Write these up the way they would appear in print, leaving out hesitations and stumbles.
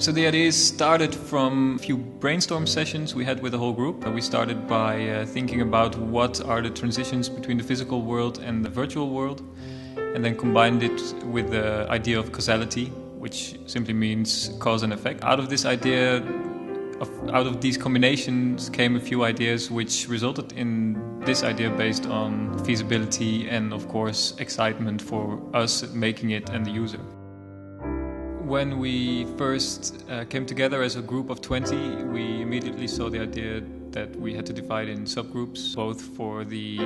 So the idea started from a few brainstorm sessions we had with the whole group. We started by thinking about what are the transitions between the physical world and the virtual world, and then combined it with the idea of causality, which simply means cause and effect. Out of this idea, out of these combinations came a few ideas which resulted in this idea based on feasibility and, of course, excitement for us making it and the user. When we first came together as a group of 20, we immediately saw the idea that we had to divide in subgroups, both for the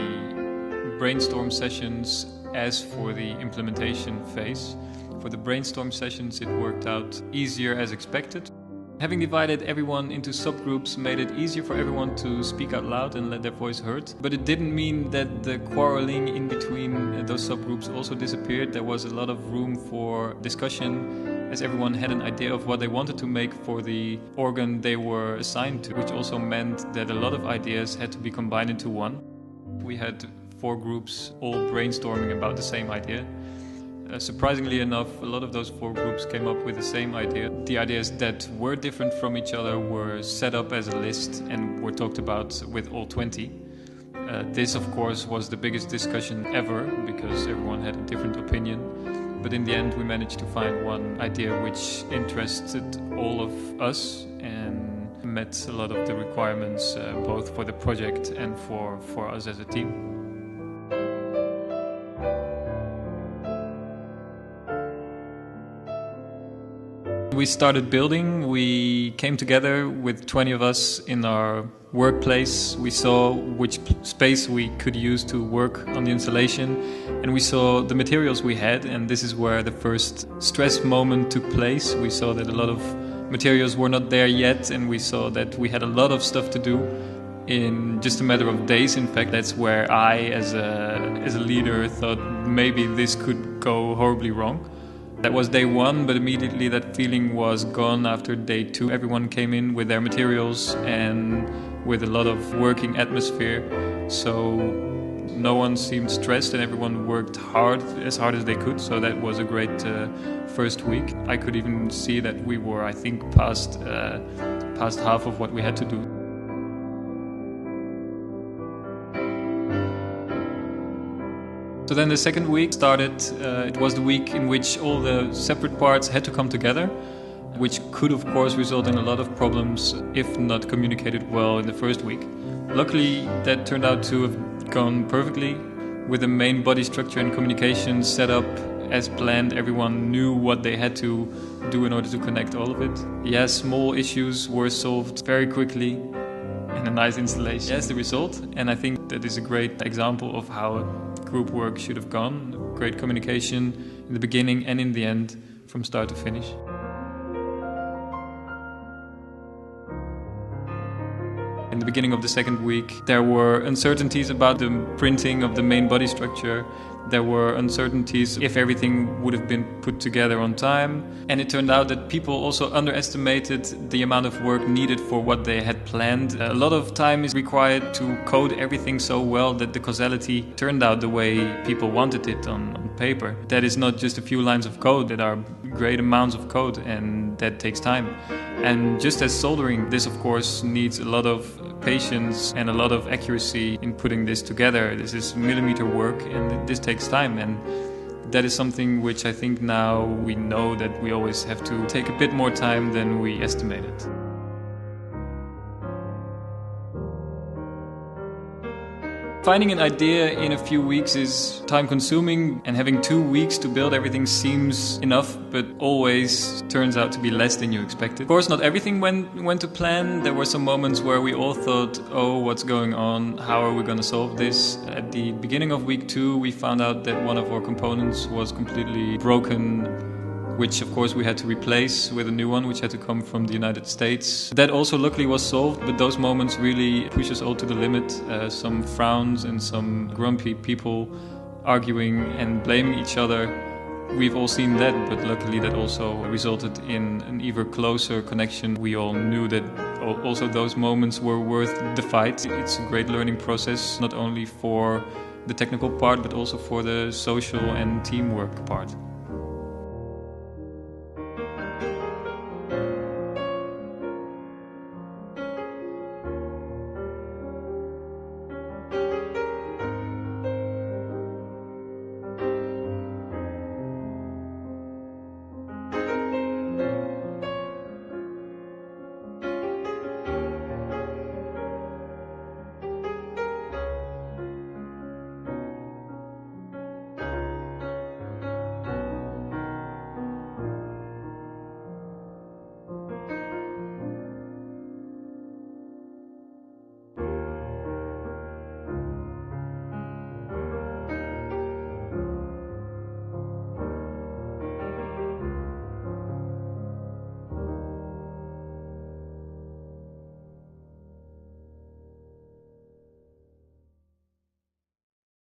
brainstorm sessions as for the implementation phase. For the brainstorm sessions, it worked out easier as expected. Having divided everyone into subgroups made it easier for everyone to speak out loud and let their voice heard. But it didn't mean that the quarreling in between those subgroups also disappeared. There was a lot of room for discussion, as everyone had an idea of what they wanted to make for the organ they were assigned to, which also meant that a lot of ideas had to be combined into one. We had 4 groups all brainstorming about the same idea. Surprisingly enough, a lot of those 4 groups came up with the same idea. The ideas that were different from each other were set up as a list and were talked about with all 20. This, of course, was the biggest discussion ever because everyone had a different opinion. But in the end, we managed to find one idea which interested all of us and met a lot of the requirements, both for the project and for us as a team. We started building. We came together with 20 of us in our workplace. We saw which space we could use to work on the installation, and we saw the materials we had, and this is where the first stress moment took place. We saw that a lot of materials were not there yet, and we saw that we had a lot of stuff to do in just a matter of days. In fact, that's where I, as a leader, thought maybe this could go horribly wrong. That was day 1, but immediately that feeling was gone after day 2. Everyone came in with their materials and with a lot of working atmosphere. So no one seemed stressed and everyone worked hard as they could. So that was a great first week. I could even see that we were, I think, past half of what we had to do. So then the second week started. It was the week in which all the separate parts had to come together, which could of course result in a lot of problems if not communicated well in the first week. Luckily, that turned out to have gone perfectly. With the main body structure and communication set up as planned, everyone knew what they had to do in order to connect all of it. Yes, small issues were solved very quickly and a nice installation. Yes, the result. And I think that is a great example of how group work should have gone. Great communication in the beginning and in the end, from start to finish. In the beginning of the second week, there were uncertainties about the printing of the main body structure. There were uncertainties if everything would have been put together on time. And it turned out that people also underestimated the amount of work needed for what they had planned. A lot of time is required to code everything so well that the causality turned out the way people wanted it on paper. That is not just a few lines of code, that are great amounts of code, and that takes time. And just as soldering, this of course needs a lot of patience and a lot of accuracy in putting this together. This is millimeter work and this takes time, and that is something which I think now we know that we always have to take a bit more time than we estimated. Finding an idea in a few weeks is time-consuming, and having 2 weeks to build everything seems enough, but always turns out to be less than you expected. Of course, not everything went to plan. There were some moments where we all thought, oh, what's going on? How are we going to solve this? At the beginning of week 2, we found out that one of our components was completely broken, which of course we had to replace with a new one, which had to come from the United States. That also luckily was solved, but those moments really push us all to the limit. Some frowns and some grumpy people arguing and blaming each other. We've all seen that, but luckily that also resulted in an even closer connection. We all knew that also those moments were worth the fight. It's a great learning process, not only for the technical part, but also for the social and teamwork part.